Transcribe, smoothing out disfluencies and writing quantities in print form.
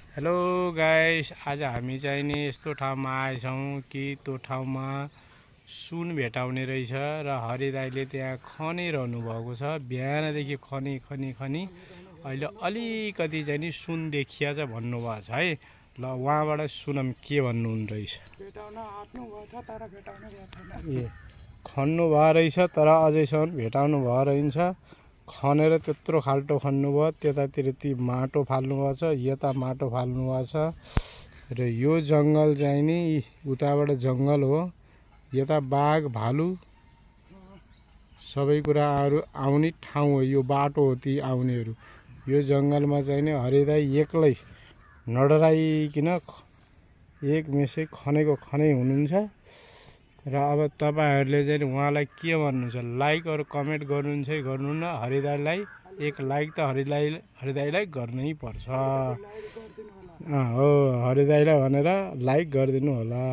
Hello guys, आज हामी चाहिँ नि यस्तो ठाउँमा आएछौँ कि त्यो ठाउँमा सुन भेटाउने रहेछ र हरि दाइले त्यहाँ खनिरहनु भएको छ। बिहानदेखि खनी अहिले अलिकति चाहिँ नि सुन देखिया छ भन्नुभएको छ है। ल उहाँबाट सुनम के भन्नुहुँदो रहेछ। ए खन्नु भएको रहेछ तर अझैसम्म भेटाउनु भयो रहेछ। खनेर त्यत्रो खाल्टो खन्नुभयो, त्यतातिर ती माटो फाल्नुभएको छ, यता माटो फाल्नुभएको छ। र यो जङ्गल चाहिँ नि उताबाट जङ्गल हो, यता बाघ भालु सबै कुराहरू आउने ठाउँ हो, यो बाटो हो ती आउनेहरू। यो जङ्गलमा चाहिँ नि हरि दाइ एक्लै नडराइकन एक मेसै खनेको खनै हुनुहुन्छ। र अब तपाईहरुले चाहिँ उहाँलाई के भन्नुहुन्छ, लाइक अरु कमेन्ट गर्नुहुन्छ है गर्नुहुन्न। हरि दाइलाई एक लाइक त हरि दाइलाई गर्नै पर्छ। हो हरि दाइलाई भनेर लाइक गरिदिनु होला।